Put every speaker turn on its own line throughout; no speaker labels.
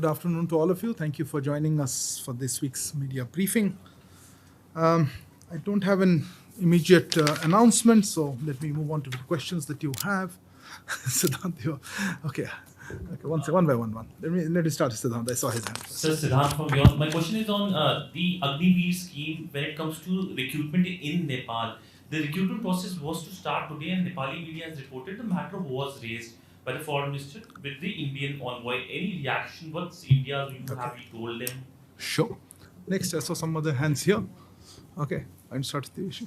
Good afternoon to all of you. Thank you for joining us for this week's media briefing. I don't have an immediate announcement, so let me move on to the questions that you have. Siddhant, okay, one by one. Let me start with Siddhant. I saw his hand.
Sir, Siddhant from Beyond. My question is on the Agniveer scheme when it comes to recruitment in Nepal. The recruitment process was to start today, and Nepali media has reported the matter was raised by the foreign minister with the Indian envoy. Any reaction? What's India's view? Have you told them?
Sure. Next, I saw some other hands here. Okay, I'll start with the issue.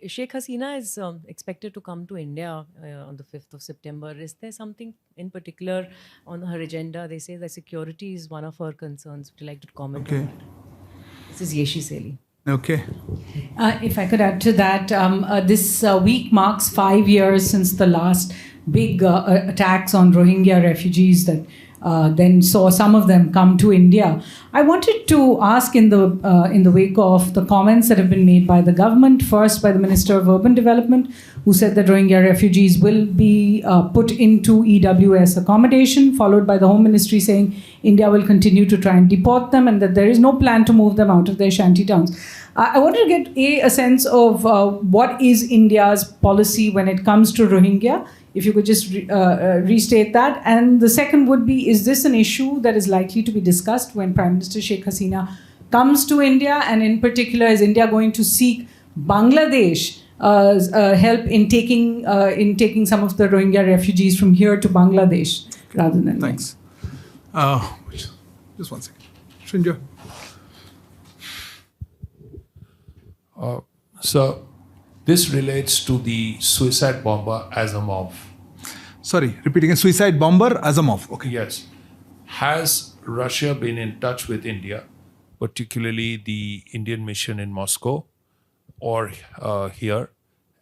Sheikh Hasina is expected to come to India on the 5th of September. Is there something in particular on her agenda? They say that security is one of her concerns. Would you like to comment on that? This is Yeshi Seli.
Okay.
If I could add to that, this week marks 5 years since the last big attacks on Rohingya refugees that then saw some of them come to India. I wanted to ask in the wake of the comments that have been made by the government, first by the Minister of Urban Development, who said that Rohingya refugees will be put into EWS accommodation, followed by the Home Ministry saying India will continue to try and deport them and that there is no plan to move them out of their shanty towns. I wanted to get a sense of what is India's policy when it comes to Rohingya, if you could just restate that. And the second would be, is this an issue that is likely to be discussed when Prime Minister Sheikh Hasina comes to India? And in particular, is India going to seek Bangladesh help in taking some of the Rohingya refugees from here to Bangladesh rather than...
Thanks. Just 1 second. Srinja.
So this relates to the suicide bomber Azamov.
Sorry, repeat again. Suicide bomber Azamov. Okay.
Yes. Has Russia been in touch with India, particularly the Indian mission in Moscow or here,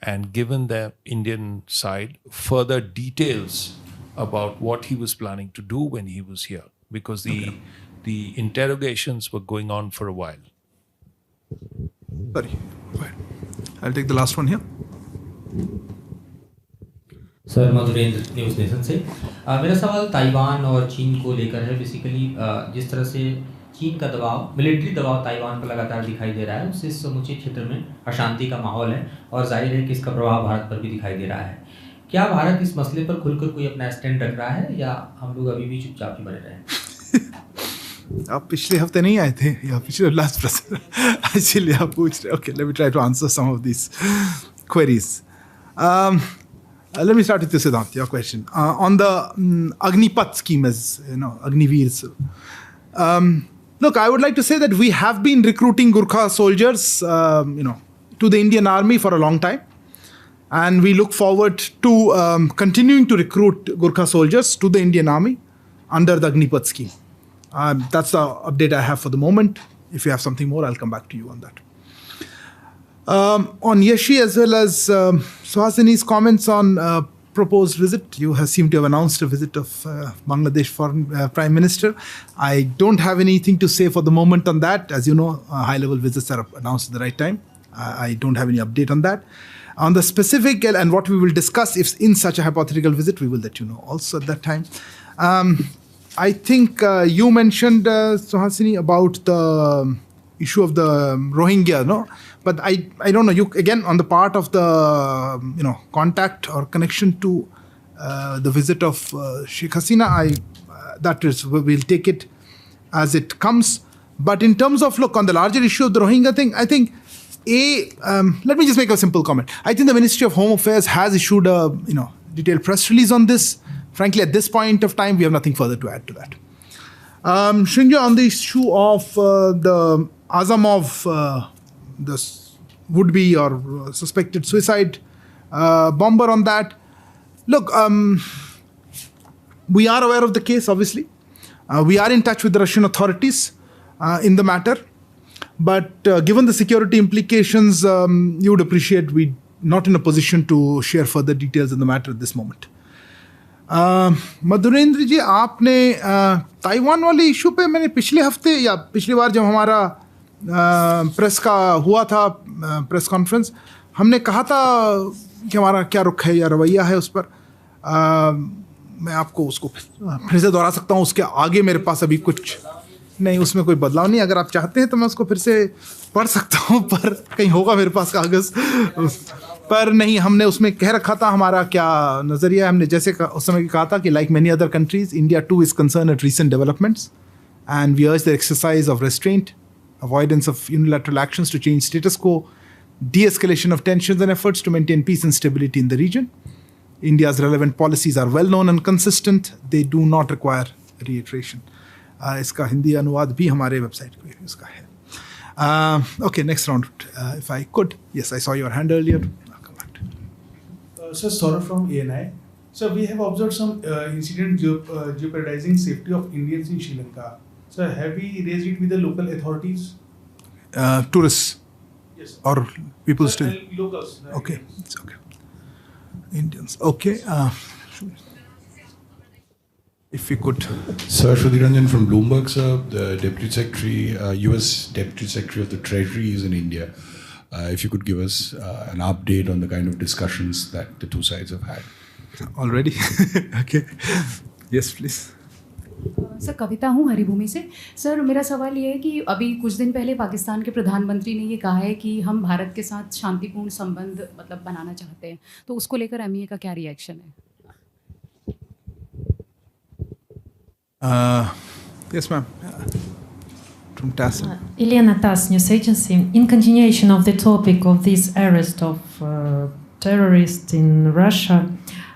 and given the Indian side further details about what he was planning to do when he was here? Because the interrogations were going on for a while.
Sorry. Go ahead. I'll take the last one here.
Sir Madhurendra news nation से मेरा सवाल Taiwan और चीन को लेकर है। Basically जिस तरह से चीन का दबाव, मिलिट्री दबाव ताइवान पर लगातार दिखाई दे रहा है, उससे समूचे क्षेत्र में अशांति का माहौल है और जाहिर है कि इसका प्रभाव भारत पर भी दिखाई दे रहा है। क्या भारत इस मसले पर खुलकर कोई अपना स्टैंड रख रहा है या हम लोग अभी भी चुपचाप ही बने रहें?
आप पिछले हफ्ते नहीं आए थे या पिछले लास्ट प्रश्न इसलिए आप पूछ रहे. Okay, let me try to answer some of these queries. Let me start with you, Siddhant, your question on the Agnipat scheme, as you know, Agniveer. Look, I would like to say that we have been recruiting Gurkha soldiers, to the Indian Army for a long time, and we look forward to continuing to recruit Gurkha soldiers to the Indian Army under the Agnipat scheme. That's the update I have for the moment. If you have something more, I'll come back to you on that. On Yeshi as well as Suhasini's comments on proposed visit, you seem to have announced a visit of Bangladesh foreign Prime Minister. I don't have anything to say for the moment on that. As you know, high-level visits are announced at the right time. I don't have any update on that. On the specific and what we will discuss if in such a hypothetical visit, we will let you know also at that time. I think you mentioned, Suhasini, about the issue of the Rohingya, no? But I don't know, you again, on the part of the, contact or connection to the visit of Sheikh Hasina, that is, we'll take it as it comes. But in terms of, look, on the larger issue of the Rohingya thing, I think, let me just make a simple comment. I think the Ministry of Home Affairs has issued a, detailed press release on this. Frankly, at this point of time, we have nothing further to add to that. Srinja, on the issue of the Azamov, the would-be or suspected suicide bomber on that. Look, we are aware of the case, obviously. We are in touch with the Russian authorities in the matter. But given the security implications, you would appreciate we're not in a position to share further details in the matter at this moment. Madhurendra जी, आपने Taiwan वाले issue पे मैंने पिछले हफ्ते या पिछली बार जब हमारा प्रेस का हुआ था प्रेस कॉन्फ्रेंस, हमने कहा था कि हमारा क्या रुख है या रवैया है उस पर. मैं आपको उसको फिर से दोहरा सकता हूँ. उसके आगे मेरे पास अभी कुछ नहीं, उसमें कोई बदलाव नहीं. अगर आप चाहते हैं तो मैं उसको फिर से पढ़ सकता हूँ, पर कहीं होगा मेरे पास कागज़. पर नहीं, हमने उसमें कह रखा था हमारा क्या नज़रिया है. हमने जैसे उस समय कहा था कि like many other countries, India too is concern at recent developments and we urge the exercise of restraint, avoidance of unilateral actions to change status quo, de-escalation of tensions and efforts to maintain peace and stability in the region. India's relevant policies are well known and consistent. They do not require reiteration. इसका हिंदी अनुवाद भी हमारे website पे इसका है. Okay, next round. If I could. Yes, I saw your hand earlier. I'll come back to it.
Sir, Saurabh from ANI. So we have observed some incident jeopardizing safety of Indians in Sri Lanka. So have we raised it with the local authorities?
Tourists
Yes.
or people still?
Locals.
Okay, it's okay. Indians. Okay. If you could.
Sir, Shruti Ranjan from Bloomberg, sir. The Deputy Secretary, US Deputy Secretary of the Treasury is in India. If you could give us an update on the kind of discussions that the two sides have had.
Already? Okay. Yes, please.
Sir, Kavita हूँ हरिभूमि से. Sir, मेरा सवाल ये है कि अभी कुछ दिन पहले पाकिस्तान के प्रधानमंत्री ने ये कहा है कि हम भारत के साथ शांतिपूर्ण संबंध मतलब बनाना चाहते हैं, तो उसको लेकर MEA का क्या रिएक्शन है?
Yes, ma'am. From TASS.
Elena TASS News Agency. In continuation of the topic of this arrest of terrorists in Russia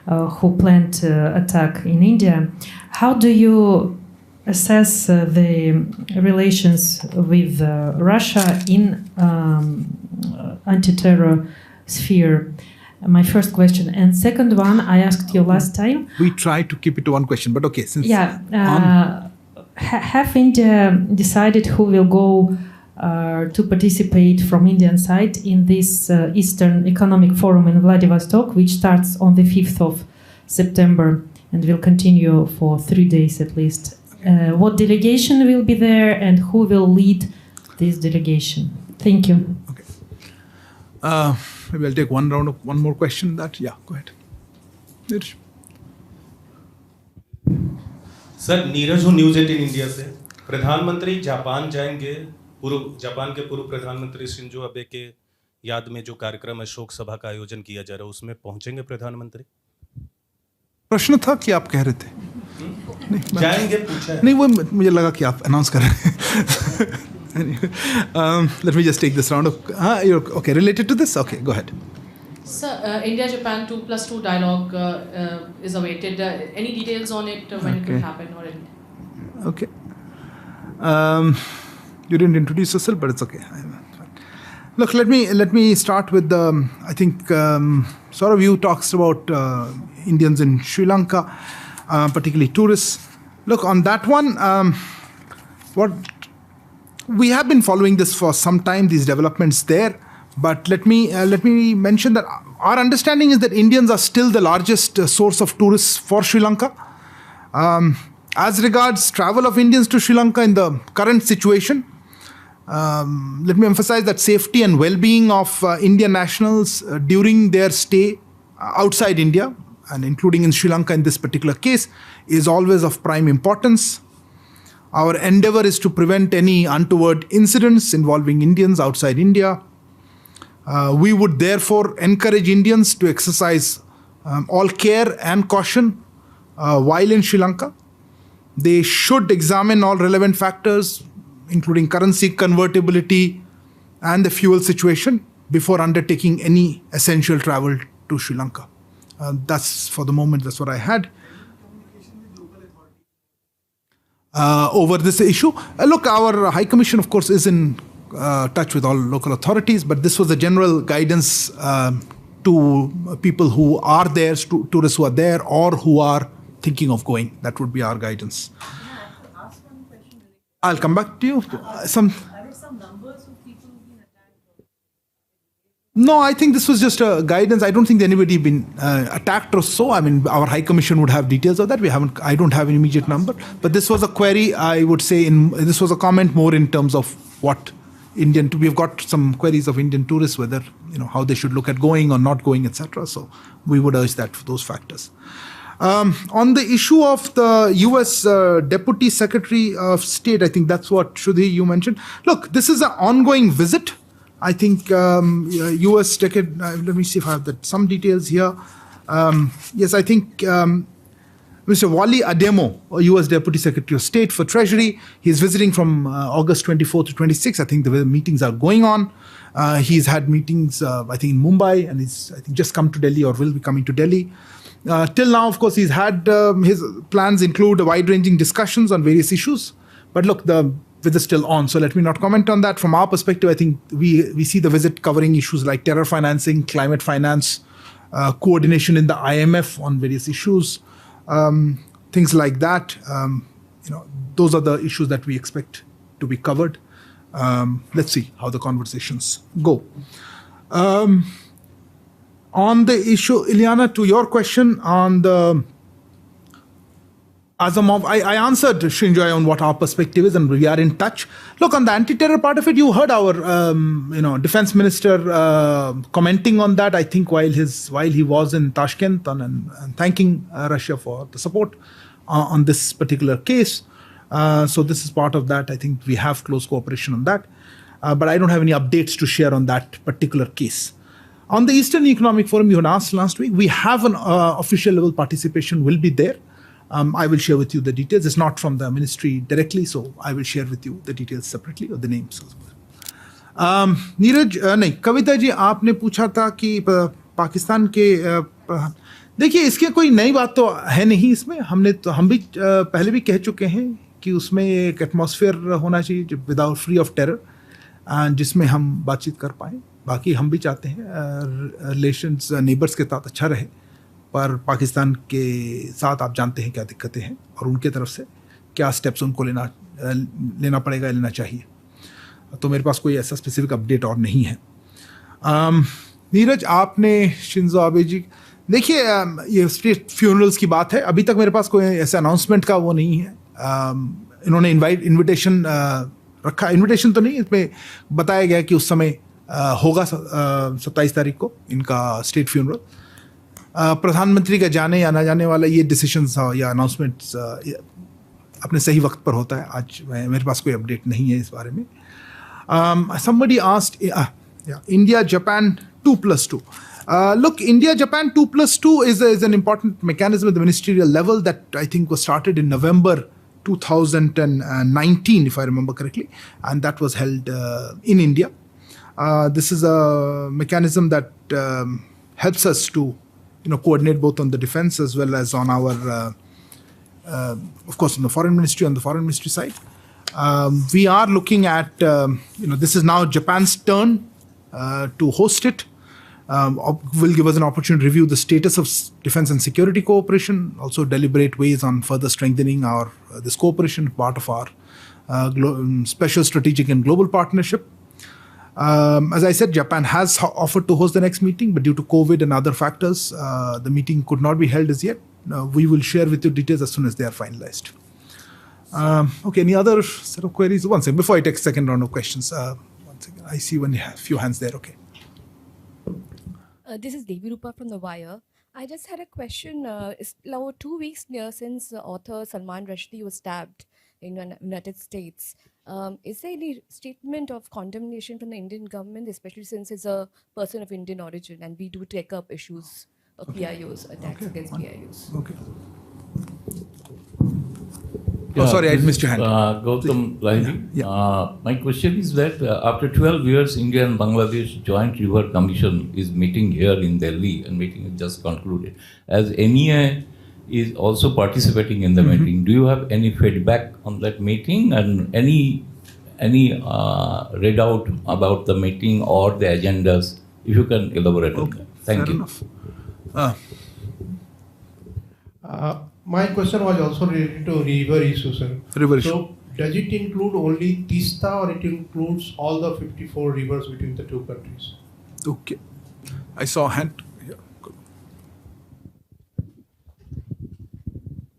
who planned to attack in India, how do you assess the relations with Russia in anti-terror sphere? My first question. And second one, I asked you last time.
We try to keep it to one question, but okay. Since
have India decided who will go to participate from Indian side in this Eastern Economic Forum in Vladivostok, which starts on the 5th of September and will continue for 3 days at least? What delegation will be there and who will lead this delegation? Thank you.
Okay. Maybe I'll take one more question. Yeah, go ahead.
Sir, Neeraj हूँ news 18 India से. प्रधानमंत्री Japan जाएंगे. Japan के पूर्व प्रधानमंत्री Shinzo Abe के याद में जो कार्यक्रम है, शोक सभा का आयोजन किया जा रहा है, उसमें पहुंचेंगे प्रधानमंत्री?
प्रश्न था कि आप कह रहे थे.
नहीं, जाएंगे पूछा है.
नहीं, वो मुझे लगा कि आप अनाउंस कर रहे हैं. Let me just take this round. You're okay. Related to this? Okay, go ahead.
Sir, India-Japan 2+2 dialogue is awaited. Any details on it, when it will happen or anything?
Okay. You didn't introduce yourself, but it's okay. Look, let me start with the. I think sort of you talks about Indians in Sri Lanka, particularly tourists. Look, on that one, what we have been following this for some time, these developments there. But let me mention that our understanding is that Indians are still the largest source of tourists for Sri Lanka. As regards travel of Indians to Sri Lanka in the current situation, let me emphasize that safety and well-being of Indian nationals during their stay outside India, and including in Sri Lanka in this particular case, is always of prime importance. Our endeavor is to prevent any untoward incidents involving Indians outside India. We would therefore encourage Indians to exercise all care and caution while in Sri Lanka. They should examine all relevant factors, including currency convertibility and the fuel situation, before undertaking any essential travel to Sri Lanka. That's for the moment, that's what I had. Over this issue. Look, our High Commission, of course, is in touch with all local authorities, but this was a general guidance to people who are there, tourists who are there, or who are thinking of going. That would be our guidance. I'll come back to you. Are there some numbers of people who've been attacked? No, I think this was just a guidance. I don't think anybody been attacked or so. I mean, our High Commission would have details of that. I don't have an immediate number. But this was a query, I would say, this was a comment more in terms of what we've got some queries of Indian tourists, whether, how they should look at going or not going, etc. So we would urge that for those factors. On the issue of the US Deputy Secretary of State, I think that's what Shudhi you mentioned. Look, this is an ongoing visit. I think US decade. Let me see if I have some details here. Yes, I think Mr. Wally Ademo, US Deputy Secretary of State for Treasury, he's visiting from August 24 to 26. I think the meetings are going on. He's had meetings, I think, in Mumbai, and he's, I think, just come to Delhi or will be coming to Delhi. Till now, of course, he's had his plans include wide-ranging discussions on various issues. But look, the visit is still on, so let me not comment on that. From our perspective, I think we see the visit covering issues like terror financing, climate finance, coordination in the IMF on various issues, things like that. Those are the issues that we expect to be covered. Let's see how the conversations go. On the issue, Ilyana, to your question on the Azamov, I answered Srinjoy on what our perspective is, and we are in touch. Look, on the anti-terror part of it, you heard our defense minister commenting on that. I think while he was in Tashkent and thanking Russia for the support on this particular case. So this is part of that. I think we have close cooperation on that, but I don't have any updates to share on that particular case. On the Eastern Economic Forum, you had asked last week, we have an official level participation will be there. I will share with you the details. It's not from the ministry directly, so I will share with you the details separately or the names. Neeraj नहीं, कविता जी आपने पूछा था कि पाकिस्तान के देखिए, इसके कोई नई बात तो है नहीं इसमें. हम भी पहले भी कह चुके हैं कि उसमें एक एटमॉस्फेयर होना चाहिए विदाउट फ्री ऑफ टेरर, जिसमें हम बातचीत कर पाएँ. बाकी हम भी चाहते हैं रिलेशंस नेबर्स के साथ अच्छा रहे, पर पाकिस्तान के साथ आप जानते हैं क्या दिक्कतें हैं और उनके तरफ से क्या स्टेप्स उनको लेना पड़ेगा, लेना चाहिए. तो मेरे पास कोई ऐसा स्पेसिफिक अपडेट और नहीं है. नीरज, आपने शिंजो आबे जी, देखिए ये स्टेट फ्यूनरल्स की बात है. अभी तक मेरे पास कोई ऐसा अनाउंसमेंट का वो नहीं है. इन्होंने इन्विटेशन रखा, इन्विटेशन तो नहीं, इसमें बताया गया कि उस समय होगा 27 तारीख को इनका स्टेट फ्यूनरल. प्रधानमंत्री का जाने या ना जाने वाला ये डिसीजंस या अनाउंसमेंट्स अपने सही वक्त पर होता है. आज मेरे पास कोई अपडेट नहीं है इस बारे में. Somebody asked, India Japan 2+2. Look, India Japan 2+2 is an important mechanism at the ministerial level that I think was started in November 2019, if I remember correctly, and that was held in India. This is a mechanism that helps us to coordinate both on the defense as well as on our, of course, on the foreign ministry side. We are looking at, this is now Japan's turn to host it. Will give us an opportunity to review the status of defense and security cooperation, also deliberate ways on further strengthening this cooperation, part of our special strategic and global partnership. As I said, Japan has offered to host the next meeting, but due to COVID and other factors, the meeting could not be held as yet. We will share with you details as soon as they are finalized. Okay, any other set of queries? One second, before I take second round of questions. One second, I see a few hands there, okay.
This is Devi Rupa from The Wire. I just had a question. It's now 2 weeks since author Salman Rushdie was stabbed in the United States. Is there any statement of condemnation from the Indian government, especially since he's a person of Indian origin and we do take up issues of PIOs, attacks against PIOs?
Okay. Yeah, sorry, I missed your hand.
Gautam Lahiri. My question is that after 12 years, India and Bangladesh Joint River Commission is meeting here in Delhi, and meeting is just concluded. As MEA is also participating in the meeting, do you have any feedback on that meeting and any readout about the meeting or the agendas? If you can elaborate on that. Thank you.
My question was also related to river issue, sir.
River issue.
So, does it include only Tista or it includes all the 54 rivers between the two countries?
Okay. I saw a hand. Yeah. Good.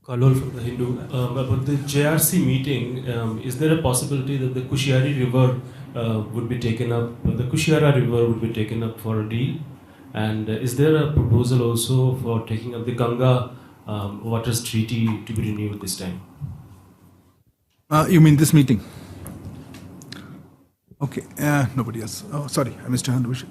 Kalol from the Hindu. About the JRC meeting, is there a possibility that the Kushiari River would be taken up, the Kushiara River would be taken up for a deal? And is there a proposal also for taking up the Ganga waters treaty to be renewed this time?
You mean this meeting? Okay, nobody else. Oh, sorry, I missed your hand, Abhishek.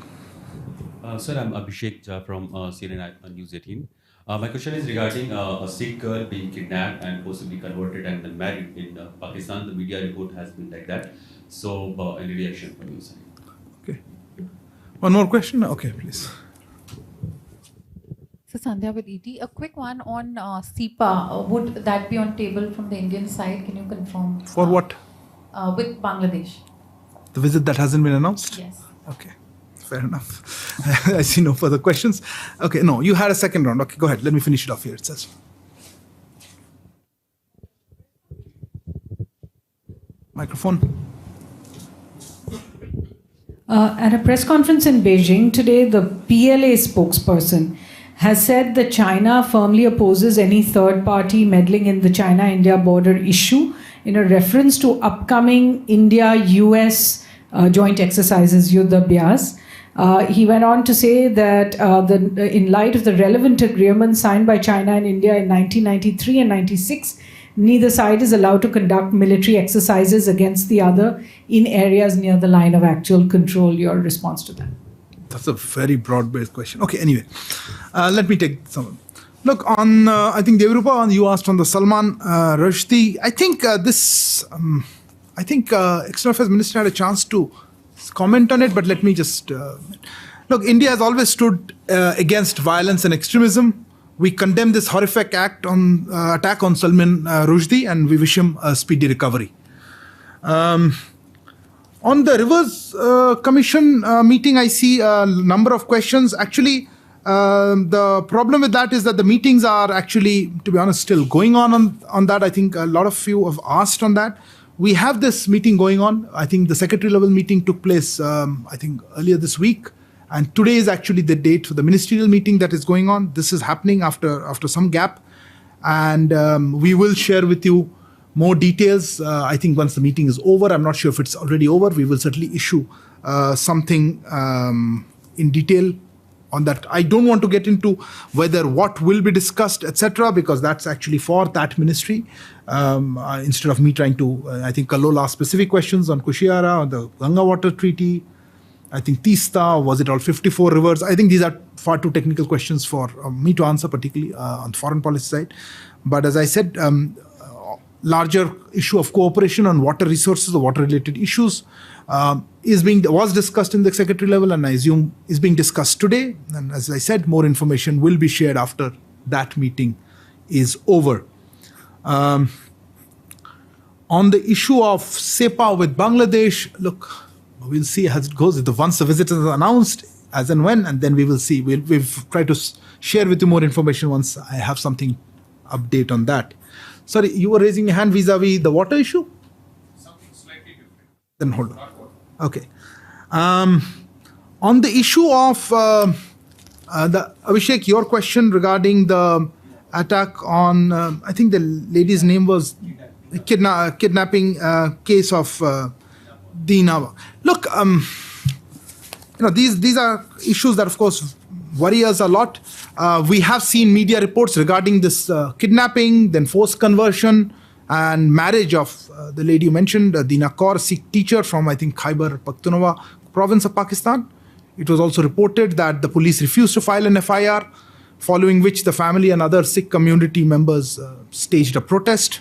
Sir, I'm Abhishek Jha from CNN News 18. My question is regarding a Sikh girl being kidnapped and possibly converted and then married in Pakistan. The media report has been like that. So, any reaction from your side?
Okay. One more question? Okay, please.
So, Sandhya with ET. A quick one on SEPA. Would that be on table from the Indian side? Can you confirm?
For what?
With Bangladesh.
The visit that hasn't been announced?
Yes.
Okay, fair enough. I see no further questions. Okay, no, you had a second round. Okay, go ahead. Let me finish it off here. It says. Microphone.
At a press conference in Beijing today, the PLA spokesperson has said that China firmly opposes any third party meddling in the China-India border issue in a reference to upcoming India-US joint exercises, Yuddha Abhyas. He went on to say that in light of the relevant agreements signed by China and India in 1993 and 96, neither side is allowed to conduct military exercises against the other in areas near the line of actual control. Your response to that?
That's a very broad-based question. Okay, anyway, let me take some. Look, on, I think, Devrupa, you asked on the Salman Rushdie. I think External Affairs Minister had a chance to comment on it, but let me just... look, India has always stood against violence and extremism. We condemn this horrific attack on Salman Rushdie, and we wish him a speedy recovery. On the Rivers Commission meeting, I see a number of questions. Actually, the problem with that is that the meetings are actually, to be honest, still going on that. I think a lot of you have asked on that. We have this meeting going on. I think the secretary level meeting took place, I think, earlier this week. And today is actually the date for the ministerial meeting that is going on. This is happening after some gap. And we will share with you more details. I think once the meeting is over, I'm not sure if it's already over, we will certainly issue something in detail on that. I don't want to get into what will be discussed, etc., because that's actually for that ministry. Instead of me trying to, I think Kallol asked specific questions on Kushiara, on the Ganga Water Treaty, I think Teesta, was it all 54 rivers? I think these are far too technical questions for me to answer, particularly on the foreign policy side. But as I said, larger issue of cooperation on water resources or water-related issues was discussed in the secretary level, and I assume is being discussed today. And as I said, more information will be shared after that meeting is over. On the issue of SEPA with Bangladesh, look, we'll see as it goes. Once the visit is announced, as and when, and then we will see. We've tried to share with you more information once I have something update on that. Sorry, you were raising your hand vis-a-vis the water issue?
Something slightly different.
Then hold on. Okay. On the issue of Abhishek, your question regarding the attack on, I think the lady's name was kidnapping case of Dina. Look, these are issues that, of course, worry us a lot. We have seen media reports regarding this kidnapping, then forced conversion, and marriage of the lady you mentioned, Dina Kaur, Sikh teacher from, I think, Khyber Pakhtunkhwa province of Pakistan. It was also reported that the police refused to file an FIR, following which the family and other Sikh community members staged a protest.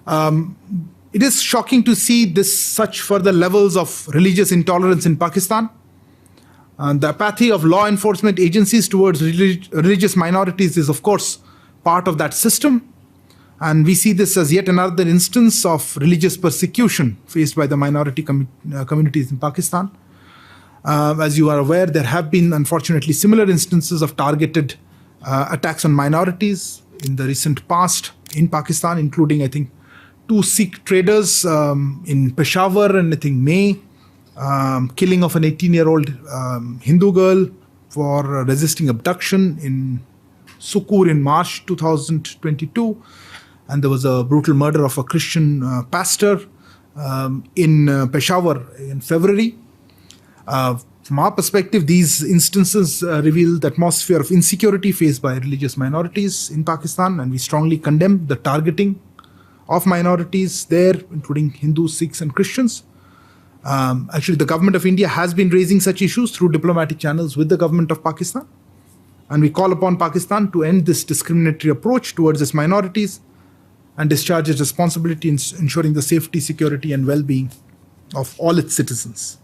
It is shocking to see such further levels of religious intolerance in Pakistan. The apathy of law enforcement agencies towards religious minorities is, of course, part of that system. And we see this as yet another instance of religious persecution faced by the minority communities in Pakistan. As you are aware, there have been, unfortunately, similar instances of targeted attacks on minorities in the recent past in Pakistan, including, I think, 2 Sikh traders in Peshawar and I think MEA, killing of an 18-year-old Hindu girl for resisting abduction in Sukur in March 2022. And there was a brutal murder of a Christian pastor in Peshawar in February. From our perspective, these instances reveal the atmosphere of insecurity faced by religious minorities in Pakistan, and we strongly condemn the targeting of minorities there, including Hindus, Sikhs, and Christians. Actually, the government of India has been raising such issues through diplomatic channels with the government of Pakistan. And we call upon Pakistan to end this discriminatory approach towards its minorities and discharge its responsibility in ensuring the safety, security, and well-being of all its citizens.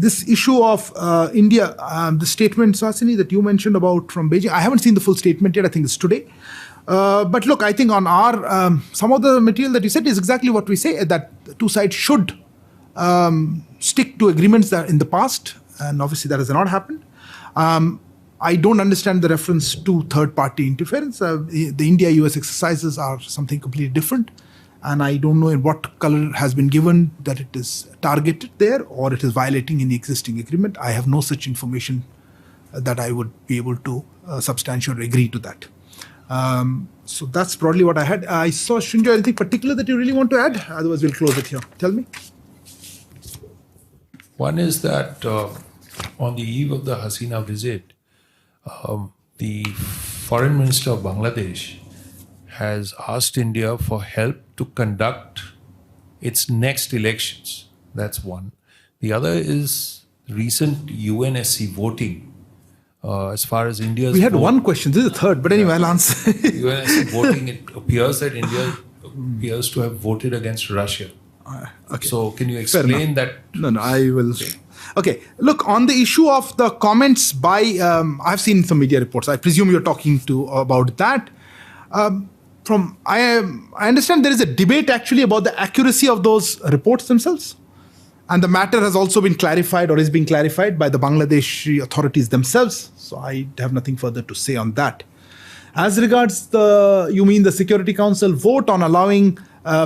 This issue of India, the statement, Suhasini, that you mentioned about from Beijing, I haven't seen the full statement yet. I think it's today. But look, I think on our, some of the material that you said is exactly what we say, that the two sides should stick to agreements that in the past, and obviously that has not happened. I don't understand the reference to third-party interference. The India-US exercises are something completely different, and I don't know in what color has been given that it is targeted there or it is violating any existing agreement. I have no such information that I would be able to substantiate or agree to that. So that's broadly what I had. I saw, Shinjo, anything particular that you really want to add? Otherwise, we'll close it here. Tell me.
One is that on the eve of the Hasina visit, the Foreign Minister of Bangladesh has asked India for help to conduct its next elections. That's one. The other is recent UNSC voting. As far as India's
we had one question. This is the third, but anyway, I'll answer.
UNSC voting, it appears that India appears to have voted against Russia.
Okay.
So can you explain that?
No, I will. Okay. Look, on the issue of the comments by, I've seen some media reports. I presume you're talking about that. I understand there is a debate actually about the accuracy of those reports themselves. And the matter has also been clarified or is being clarified by the Bangladeshi authorities themselves. So I have nothing further to say on that. As regards you mean the Security Council vote on allowing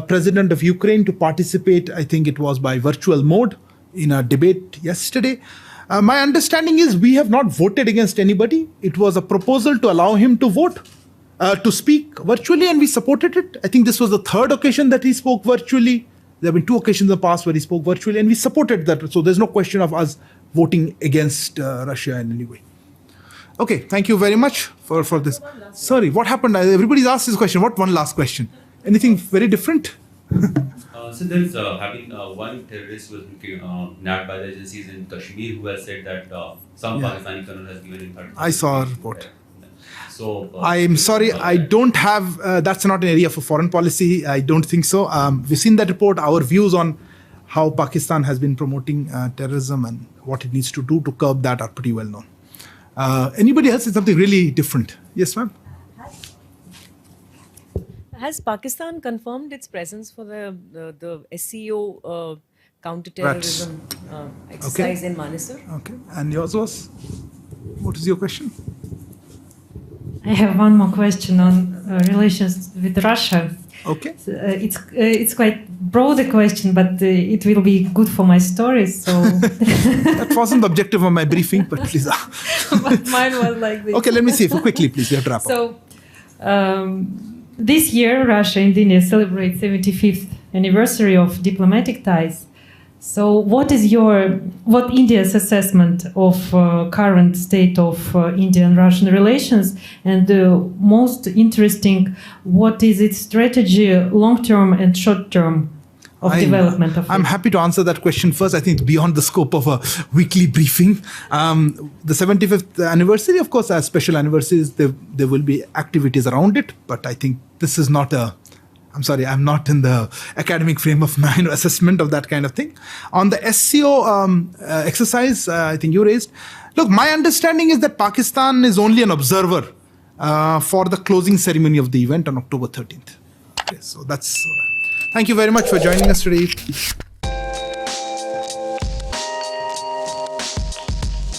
President of Ukraine to participate, I think it was by virtual mode in a debate yesterday. My understanding is we have not voted against anybody. It was a proposal to allow him to vote, to speak virtually, and we supported it. I think this was the third occasion that he spoke virtually. There have been 2 occasions in the past where he spoke virtually, and we supported that. So there's no question of us voting against Russia in any way. Okay, thank you very much for this. Sorry, what happened? Everybody's asked this question. What one last question? Anything very different?
So there's one terrorist who has been nabbed by the agencies in Kashmir who has said that some Pakistani colonel has given him 30.
I saw a report.
So
I'm sorry, I don't have, that's not an area for foreign policy. I don't think so. We've seen that report. Our views on how Pakistan has been promoting terrorism and what it needs to do to curb that are pretty well known. Anybody else is something really different? Yes, ma'am.
Has Pakistan confirmed its presence for the SCO counter-terrorism exercise in Manesar?
Okay, and yours was? What is your question?
I have one more question on relations with Russia.
Okay.
So, it's quite broad a question, but it will be good for my story. So
that wasn't the objective of my briefing, but please.
But mine was like this.
Okay, let me see. Quickly, please. We have to wrap up.
So this year, Russia and India celebrate 75th anniversary of diplomatic ties. So what is India's assessment of current state of Indian-Russian relations? And most interesting, what is its strategy long-term and short-term of development of
I'm happy to answer that question first. I think beyond the scope of a weekly briefing. The 75th anniversary, of course, as special anniversaries, there will be activities around it. But I think this is not I'm sorry, I'm not in the academic frame of mind assessment of that kind of thing. On the SCO exercise, I think you raised. Look, my understanding is that Pakistan is only an observer for the closing ceremony of the event on October 13th. Okay, so that's. Thank you very much for joining us today.